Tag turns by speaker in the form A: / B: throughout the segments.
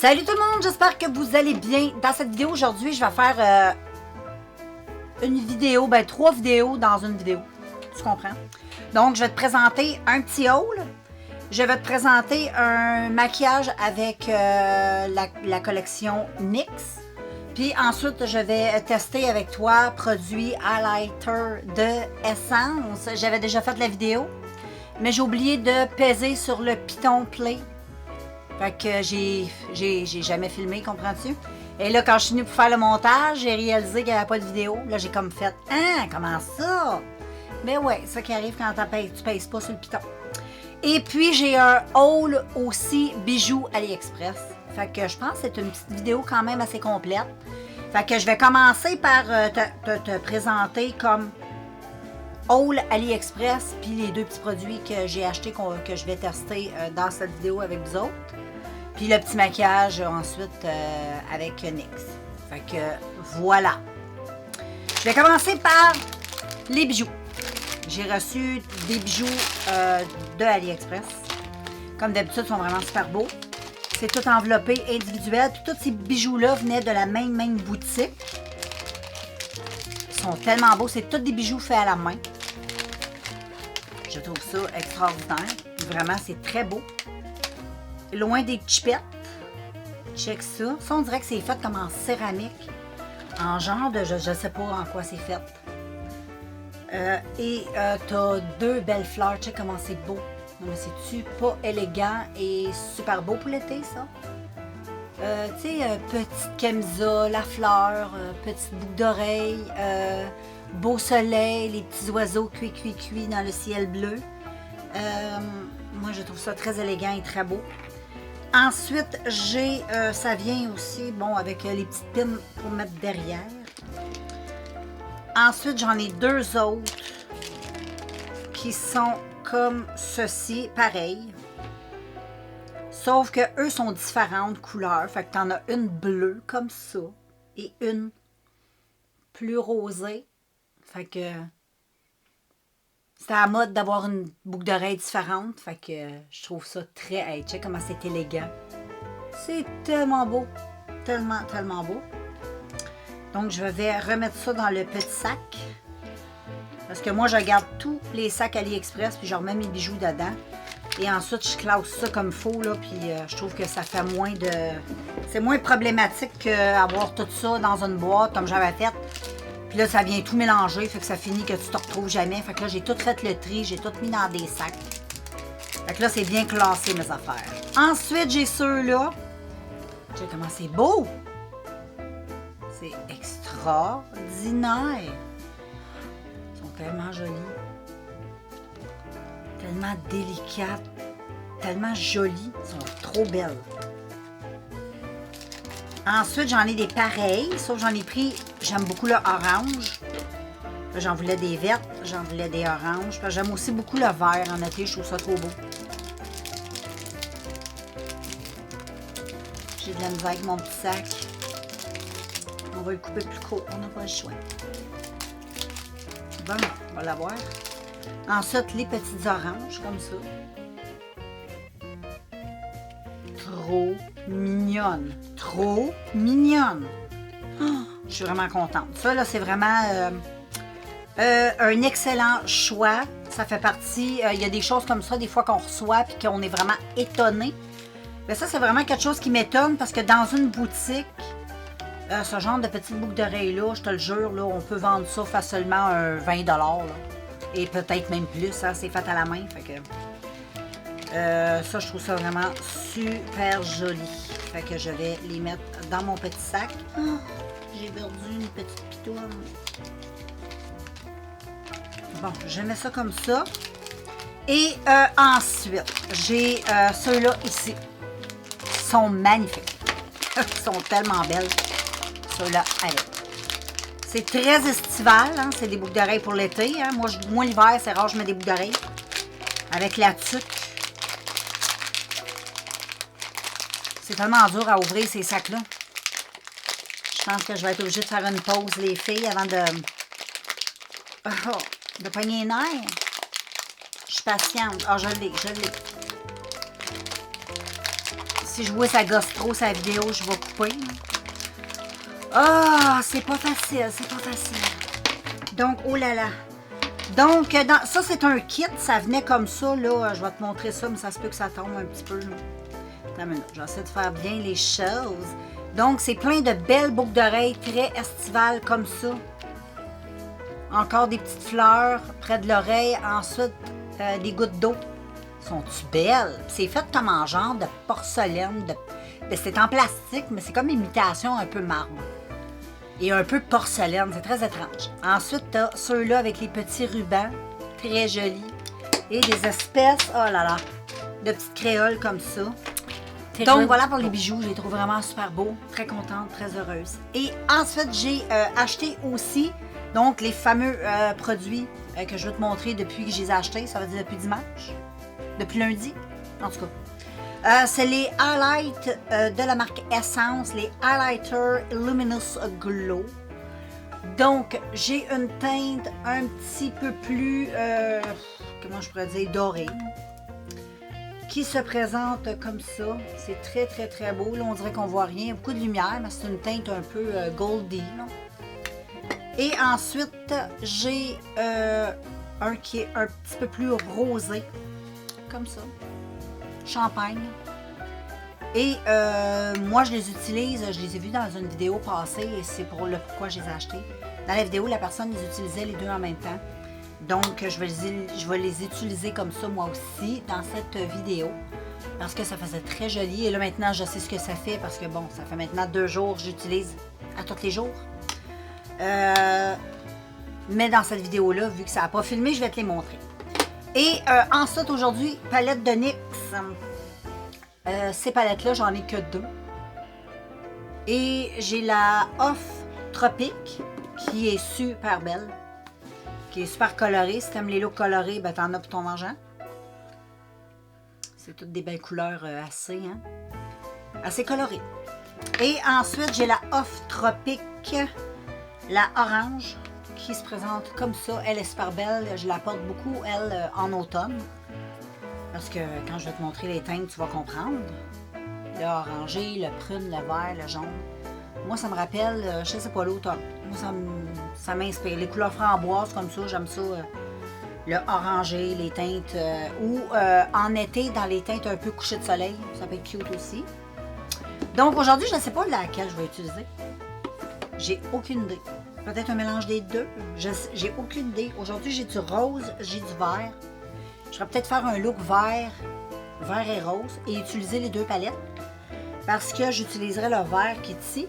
A: Salut tout le monde, j'espère que vous allez bien. Dans cette vidéo aujourd'hui, je vais faire une vidéo, 3 vidéos dans une vidéo. Tu comprends? Donc, je vais te présenter un petit haul. Je vais te présenter un maquillage avec la collection NYX. Puis ensuite, je vais tester avec toi produit highlighter de Essence. J'avais déjà fait la vidéo, mais j'ai oublié de peser sur le piton play. Fait que j'ai jamais filmé, comprends-tu? Et là, quand je suis venue pour faire le montage, j'ai réalisé qu'il n'y avait pas de vidéo. Là, j'ai comme fait « Hein? Comment ça? » Mais ouais, c'est ça qui arrive quand tu pèses pas sur le piton. Et puis, j'ai un haul aussi bijoux AliExpress. Fait que je pense que c'est une petite vidéo quand même assez complète. Fait que je vais commencer par te présenter comme haul AliExpress, puis les deux petits produits que j'ai achetés que je vais tester dans cette vidéo avec vous autres. Puis le petit maquillage ensuite avec NYX. Fait que voilà. Je vais commencer par les bijoux. J'ai reçu des bijoux de AliExpress. Comme d'habitude, ils sont vraiment super beaux. C'est tout enveloppé individuel. Puis tous ces bijoux-là venaient de la même boutique. Ils sont tellement beaux. C'est tous des bijoux faits à la main. Je trouve ça extraordinaire. Vraiment, c'est très beau. Loin des chipettes. Check ça. Ça, on dirait que c'est fait comme en céramique. En genre de... Je ne sais pas en quoi c'est fait. T'as deux belles fleurs. Check comment c'est beau. Non, mais c'est-tu pas élégant et super beau pour l'été, ça? Tu sais, petite camisa, la fleur, petite boucle d'oreille, beau soleil, les petits oiseaux cuits dans le ciel bleu. Moi, je trouve ça très élégant et très beau. Ensuite, j'ai, ça vient aussi, bon, avec les petites pins pour mettre derrière. Ensuite, j'en ai deux autres qui sont comme ceci, pareil. Sauf que eux sont différentes couleurs. Fait que t'en as une bleue comme ça et une plus rosée. Fait que c'est à la mode d'avoir une boucle d'oreille différente. Fait que je trouve ça très... Hey, check comment c'est élégant. C'est tellement beau. Tellement beau. Donc, je vais remettre ça dans le petit sac. Parce que moi, je garde tous les sacs AliExpress, puis je remets mes bijoux dedans. Et ensuite, je classe ça comme il faut, là, puis je trouve que ça fait moins de... C'est moins problématique qu'avoir tout ça dans une boîte, comme j'avais fait. Puis là, ça vient tout mélanger, fait que ça finit que tu te retrouves jamais. Fait que là, j'ai tout fait le tri, j'ai tout mis dans des sacs. Fait que là, c'est bien classé, mes affaires. Ensuite, j'ai ceux-là. Tu sais comment c'est beau! C'est extraordinaire! Ils sont tellement jolis. Tellement délicates. Tellement jolies. Ils sont trop belles. Ensuite, j'en ai des pareils. Sauf j'en ai pris, j'aime beaucoup le orange. J'en voulais des vertes. J'en voulais des oranges. J'aime aussi beaucoup le vert en été. Je trouve ça trop beau. J'ai de la misère avec mon petit sac. On va le couper plus court. On n'a pas le choix. Bon, on va l'avoir. Ensuite, les petites oranges, comme ça. Trop mignonne. Trop mignonne. Oh, je suis vraiment contente. Ça, là, c'est vraiment un excellent choix. Ça fait partie... Il y a des choses comme ça, des fois qu'on reçoit puis qu'on est vraiment étonné. Mais ça, c'est vraiment quelque chose qui m'étonne parce que dans une boutique, ce genre de petite boucle d'oreille-là, je te le jure, là, on peut vendre ça facilement 20 $. Là. Et peut-être même plus, hein, c'est fait à la main. Fait que, ça, je trouve ça vraiment super joli. Fait que je vais les mettre dans mon petit sac. Oh, j'ai perdu une petite pitoune. Bon, je mets ça comme ça. Et ensuite, j'ai ceux-là ici. Ils sont magnifiques. Ils sont tellement belles. Ceux-là, allez. C'est très estival, hein? C'est des boucles d'oreilles pour l'été. Hein? Moi l'hiver, c'est rare, je mets des boucles d'oreilles. Avec la tuque. C'est tellement dur à ouvrir ces sacs-là. Je pense que je vais être obligée de faire une pause, les filles, avant de pogner les nerfs. Je suis patiente. Ah, je l'ai. Si je vois ça gosse trop sa vidéo, je vais couper. Ah, c'est pas facile, c'est pas facile. Donc, oh là là. Donc, ça, c'est un kit. Ça venait comme ça, là. Je vais te montrer ça, mais ça se peut que ça tombe un petit peu, là. Attends une minute, j'essaie de faire bien les choses. Donc, c'est plein de belles boucles d'oreilles très estivales comme ça. Encore des petites fleurs près de l'oreille. Ensuite, des gouttes d'eau. Sont-tu belles? C'est fait comme en genre de porcelaine. C'est en plastique, mais c'est comme imitation un peu marbre. Et un peu porcelaine. C'est très étrange. Ensuite, tu as ceux-là avec les petits rubans. Très jolis. Et des espèces, oh là là, de petites créoles comme ça. Donc voilà pour les bijoux, je les trouve vraiment super beaux, très contente, très heureuse. Et ensuite, j'ai acheté aussi donc les fameux produits que je vais te montrer depuis que je les ai achetés, ça veut dire depuis dimanche, depuis lundi, en tout cas. C'est les highlights de la marque Essence, les Highlighter Luminous Glow. Donc, j'ai une teinte un petit peu plus, comment je pourrais dire, dorée. Qui se présente comme ça. C'est très, très, très beau. Là, on dirait qu'on voit rien. Beaucoup de lumière, mais c'est une teinte un peu goldy. Là. Et ensuite, j'ai un qui est un petit peu plus rosé. Comme ça. Champagne. Et moi, je les utilise. Je les ai vus dans une vidéo passée et c'est pour le pourquoi je les ai achetés. Dans la vidéo, la personne les utilisait les deux en même temps. Donc, je vais les utiliser comme ça, moi aussi, dans cette vidéo. Parce que ça faisait très joli. Et là, maintenant, je sais ce que ça fait. Parce que, bon, ça fait maintenant 2 jours que j'utilise à tous les jours. Mais dans cette vidéo-là, vu que ça n'a pas filmé, je vais te les montrer. Et ensuite, aujourd'hui, palette de NYX. Ces palettes-là, j'en ai que 2. Et j'ai la Off Tropique, qui est super belle. Qui est super colorée. Si t'aimes les looks colorés, ben t'en as pour ton argent. C'est toutes des belles couleurs assez colorées. Et ensuite, j'ai la Off Tropique, la orange, qui se présente comme ça. Elle est super belle. Je la porte beaucoup, elle, en automne. Parce que quand je vais te montrer les teintes, tu vas comprendre. Le orangé, le prune, le vert, le jaune. Moi, ça me rappelle, je sais pas, l'automne. Moi, ça m'inspire. Les couleurs framboises comme ça, j'aime ça. Le orangé, les teintes. Ou en été, dans les teintes un peu coucher de soleil. Ça peut être cute aussi. Donc, aujourd'hui, je ne sais pas laquelle je vais utiliser. J'ai aucune idée. Peut-être un mélange des deux. J'ai aucune idée. Aujourd'hui, j'ai du rose, j'ai du vert. Je vais peut-être faire un look vert et rose et utiliser les deux palettes. Parce que j'utiliserai le vert qui est ici.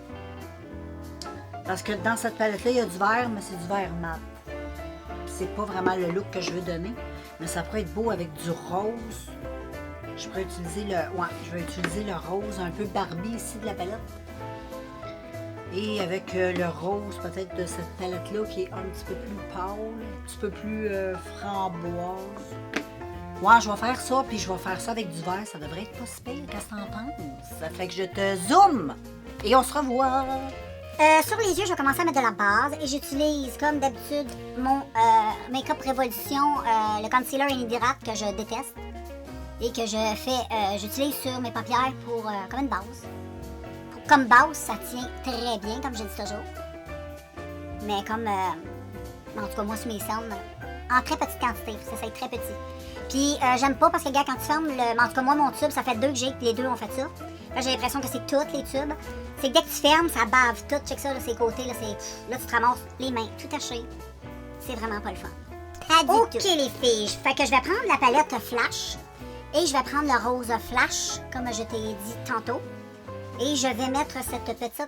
A: Parce que dans cette palette-là, il y a du vert, mais c'est du vert mat. C'est pas vraiment le look que je veux donner. Mais ça pourrait être beau avec du rose. Je pourrais utiliser je vais utiliser le rose un peu Barbie ici de la palette. Et avec le rose peut-être de cette palette-là qui est un petit peu plus pâle, un petit peu plus framboise. Ouais, je vais faire ça, puis je vais faire ça avec du vert. Ça devrait être pas si pire, qu'est-ce que t'en penses? Ça fait que je te zoome et on se revoit.
B: Sur les yeux, je vais commencer à mettre de la base et j'utilise comme d'habitude mon Make-up Révolution, le concealer Hydrate que je déteste et que j'utilise sur mes paupières pour comme une base. Comme base, ça tient très bien, comme je dis toujours. Mais comme, en tout cas moi sur mes cernes, en très petite quantité, ça être très petit. Puis j'aime pas parce que gars, quand tu fermes en tout cas moi mon tube, ça fait 2 que j'ai, puis les deux ont fait ça. Là, j'ai l'impression que c'est toutes les tubes. C'est que dès que tu fermes, ça bave tout. Check ça, là, ces côtés, là, là, tu te ramasses les mains tout tachées. C'est vraiment pas le fun. Ok, les filles. Fait que je vais prendre la palette Flash. Et je vais prendre le rose Flash, comme je t'ai dit tantôt. Et je vais mettre cette petite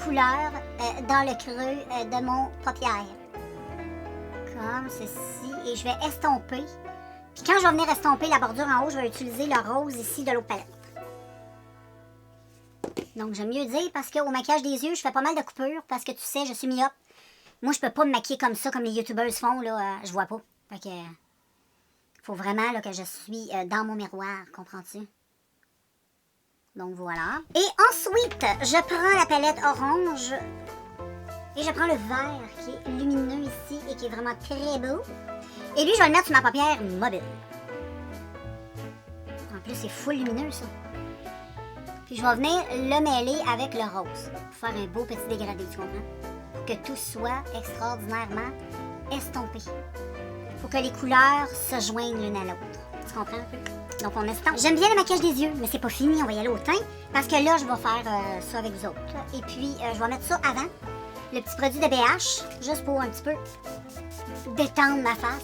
B: couleur dans le creux de mon paupière. Comme ceci. Et je vais estomper. Puis quand je vais venir estomper la bordure en haut, je vais utiliser le rose ici de l'autre palette. Donc, j'aime mieux dire parce qu'au maquillage des yeux, je fais pas mal de coupures parce que tu sais, je suis myope. Moi, je peux pas me maquiller comme ça, comme les youtubeuses font, là, je vois pas. Fait que, faut vraiment là, que je suis dans mon miroir, comprends-tu? Donc, voilà. Et ensuite, je prends la palette orange et je prends le vert qui est lumineux ici et qui est vraiment très beau. Et lui, je vais le mettre sur ma paupière mobile. En plus, c'est full lumineux, ça. Puis je vais venir le mêler avec le rose pour faire un beau petit dégradé, tu comprends? Pour que tout soit extraordinairement estompé. Faut que les couleurs se joignent l'une à l'autre. Tu comprends un peu? Donc on estompe. J'aime bien le maquillage des yeux, mais c'est pas fini, on va y aller au teint. Parce que là, je vais faire ça avec vous autres. Et puis, je vais mettre ça avant. Le petit produit de BH, juste pour un petit peu détendre ma face.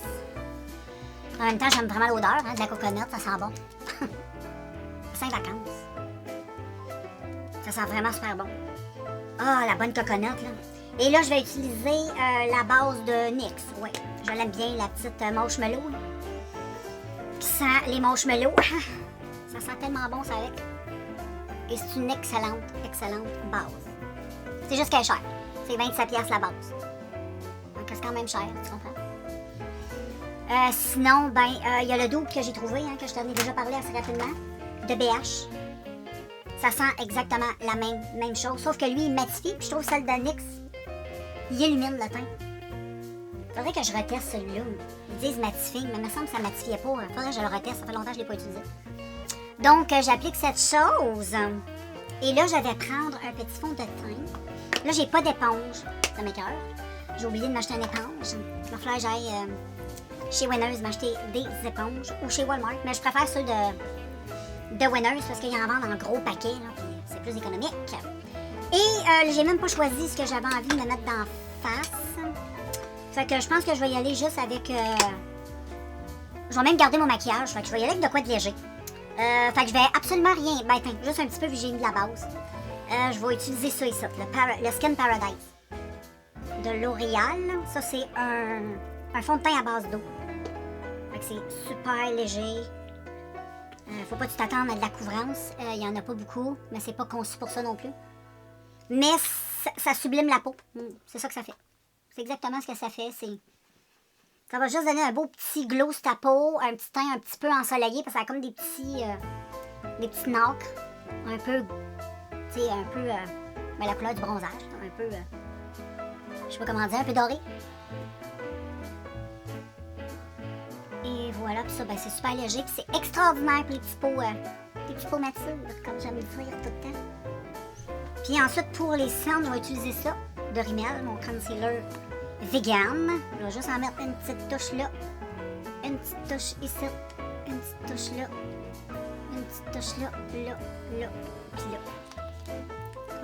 B: En même temps, j'aime vraiment l'odeur, hein, de la coconut, ça sent bon. Ça sent les vacances. Ça sent vraiment super bon. Ah, la bonne coconut, là. Et là, je vais utiliser la base de NYX. Oui, je l'aime bien, la petite marshmallow. Là. Qui sent les marshmallows. Ça sent tellement bon, ça, avec. Et c'est une excellente, excellente base. C'est juste qu'elle est chère. C'est 27$ la base. Donc, c'est quand même cher, tu comprends? Sinon, ben, il y a le double que j'ai trouvé, hein, que je t'en ai déjà parlé assez rapidement, de BH. Ça sent exactement la même chose, sauf que lui, il matifie, puis je trouve celle de NYX, il illumine le teint. Faudrait que je reteste celui-là. Ils disent matifying, mais il me semble que ça matifiait pas. Faudrait que je le reteste, ça fait longtemps que je ne l'ai pas utilisé. Donc, j'applique cette chose. Et là, je vais prendre un petit fond de teint. Là, j'ai pas d'éponge, ça m'écoeure. J'ai oublié de m'acheter une éponge. Il va falloir que j'aille chez Winners m'acheter des éponges ou chez Walmart. Mais je préfère ceux de Winners parce qu'ils en vendent en gros paquets, puis c'est plus économique. Et j'ai même pas choisi ce que j'avais envie de me mettre d'en face. Fait que je pense que je vais y aller juste avec... Je vais même garder mon maquillage, fait que je vais y aller avec de quoi de léger. Fait que je vais absolument rien... Ben, attends, juste un petit peu vu que j'ai mis de la base. Je vais utiliser ça ici, le Skin Paradise de L'Oréal. Ça, c'est un fond de teint à base d'eau. Fait que c'est super léger. Faut pas que tu t'attendes à de la couvrance. Il y en a pas beaucoup, mais c'est pas conçu pour ça non plus. Mais ça sublime la peau. C'est ça que ça fait. C'est exactement ce que ça fait. Ça va juste donner un beau petit glow sur ta peau, un petit teint un petit peu ensoleillé, parce que ça a comme des petits nacres. Un peu, tu sais, un peu, ben, la couleur du bronzage. Un peu, je sais pas comment dire, un peu doré. Et voilà, puis ça, ben, c'est super léger, puis c'est extraordinaire pour les petits pots matures, comme j'aime dire tout le temps. Puis ensuite, pour les cernes, je vais utiliser ça, de Rimmel, mon concealer vegan. Je vais juste en mettre une petite touche là, une petite touche ici, une petite touche là, une petite touche là, là, puis là.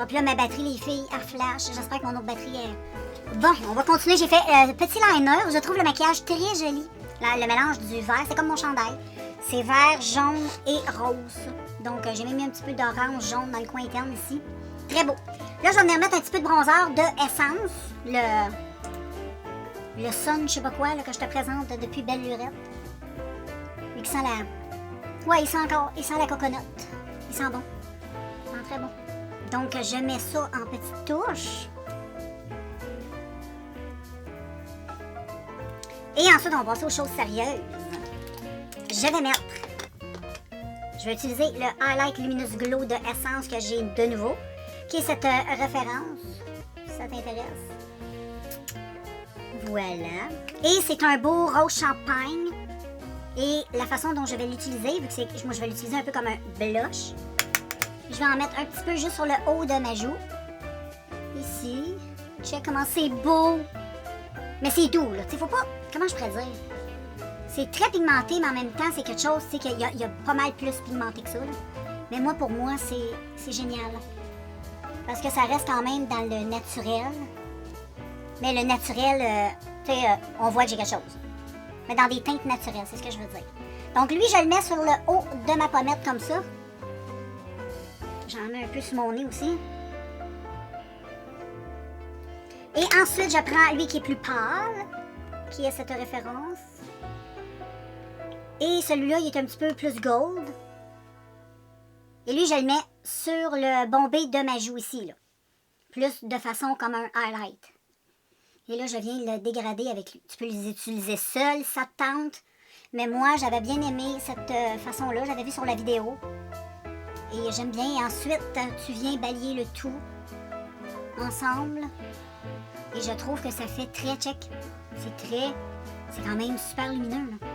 B: Puis là, ma batterie, les filles, elle flash. J'espère que mon autre batterie est... Bon, on va continuer. J'ai fait petit liner. Je trouve le maquillage très joli. Là, le mélange du vert, c'est comme mon chandail. C'est vert, jaune et rose. Donc, j'ai même mis un petit peu d'orange jaune dans le coin interne ici. Très beau. Là, je vais venir mettre un petit peu de bronzer de Essence. Le Sun, je sais pas quoi, là, que je te présente depuis Belle Lurette. Mais qui sent la... Ouais, il sent la coconut. Il sent bon. Il sent très bon. Donc, je mets ça en petites touches. Et ensuite, on va passer aux choses sérieuses. Je vais utiliser le Highlight Luminous Glow de Essence que j'ai de nouveau, qui est cette référence, si ça t'intéresse. Voilà. Et c'est un beau rose champagne. Et la façon dont je vais l'utiliser, vu que moi je vais l'utiliser un peu comme un blush, je vais en mettre un petit peu juste sur le haut de ma joue. Ici. Check comment c'est beau. Mais c'est doux, là. Tu sais, faut pas... Comment je pourrais dire? C'est très pigmenté, mais en même temps, c'est quelque chose, tu sais, qu'il y a pas mal plus pigmenté que ça, là. Mais moi, pour moi, c'est génial. Parce que ça reste quand même dans le naturel. Mais le naturel, tu sais, on voit que j'ai quelque chose. Mais dans des teintes naturelles, c'est ce que je veux dire. Donc lui, je le mets sur le haut de ma pommette comme ça. J'en mets un peu sur mon nez aussi. Et ensuite, je prends lui qui est plus pâle, qui est cette référence. Et celui-là, il est un petit peu plus gold. Et lui, je le mets sur le bombé de ma joue ici, là. Plus de façon comme un highlight. Et là, je viens le dégrader avec lui. Tu peux les utiliser seuls, ça te tente. Mais moi, j'avais bien aimé cette façon-là. J'avais vu sur la vidéo. Et j'aime bien. Et ensuite, tu viens balayer le tout ensemble. Et je trouve que ça fait très check. C'est quand même super lumineux, là.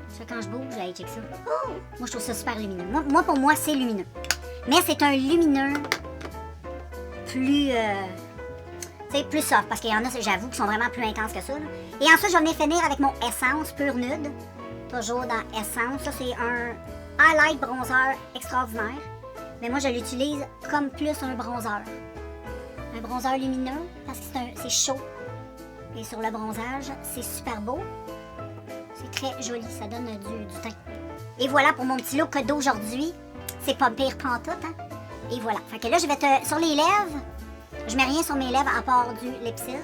B: Ça, quand je bouge, j'allais check ça. Oh! Moi, je trouve ça super lumineux. Moi pour moi, c'est lumineux. Mais c'est un lumineux plus... c'est plus soft, parce qu'il y en a, j'avoue, qui sont vraiment plus intenses que ça. Là. Et ensuite, je vais venir finir avec mon Essence Pure Nude. Toujours dans Essence. Ça, c'est un highlight bronzer extraordinaire. Mais moi, je l'utilise comme plus un bronzer. Un bronzer lumineux, parce que c'est chaud. Et sur le bronzage, c'est super beau. C'est très joli, ça donne du teint. Et voilà pour mon petit look d'aujourd'hui. C'est pas pire pantoute, hein? Et voilà. Fait que là, je vais sur les lèvres, je mets rien sur mes lèvres à part du Lipsil.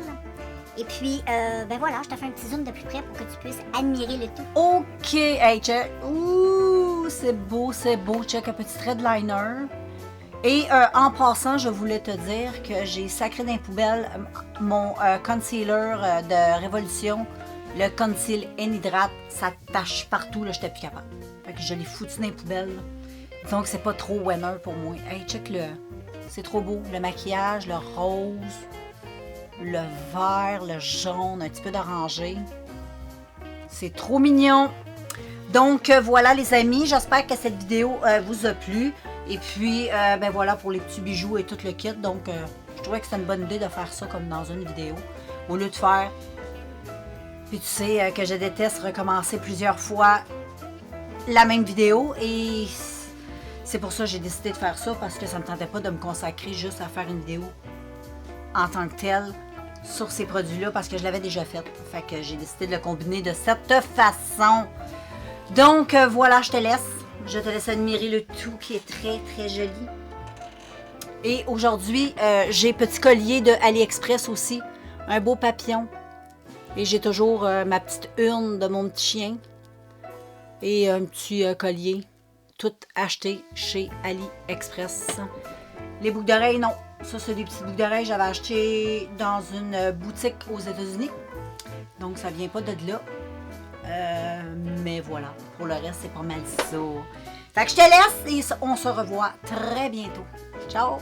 B: Et puis, ben voilà, je te fais un petit zoom de plus près pour que tu puisses admirer le tout.
A: OK, hey, check. Ouh, c'est beau, c'est beau. Check un petit thread liner. Et en passant, je voulais te dire que j'ai sacré dans les poubelles mon concealer de Révolution, le Conceal Hydrate. Ça tache partout, là, j'étais plus capable. Fait que je l'ai foutu dans les poubelles. Donc, c'est pas trop winner pour moi. Hey, check le. C'est trop beau. Le maquillage, le rose, le vert, le jaune, un petit peu d'orangé. C'est trop mignon. Donc, voilà les amis. J'espère que cette vidéo vous a plu. Et puis, ben voilà pour les petits bijoux et tout le kit. Donc, je trouvais que c'était une bonne idée de faire ça comme dans une vidéo. Au lieu de faire... Puis tu sais que je déteste recommencer plusieurs fois la même vidéo. Et c'est pour ça que j'ai décidé de faire ça. Parce que ça ne me tentait pas de me consacrer juste à faire une vidéo en tant que telle sur ces produits-là. Parce que je l'avais déjà fait. Fait que j'ai décidé de le combiner de cette façon. Donc, voilà, je te laisse. Je te laisse admirer le tout qui est très, très joli. Et aujourd'hui, j'ai petit collier de AliExpress aussi. Un beau papillon. Et j'ai toujours ma petite urne de mon petit chien. Et un petit collier. Tout acheté chez AliExpress. Les boucles d'oreilles, non. Ça, c'est des petites boucles d'oreilles que j'avais achetées dans une boutique aux États-Unis. Donc, ça vient pas de là. Mais voilà, pour le reste, c'est pas mal ça. Fait que je te laisse et on se revoit très bientôt. Ciao!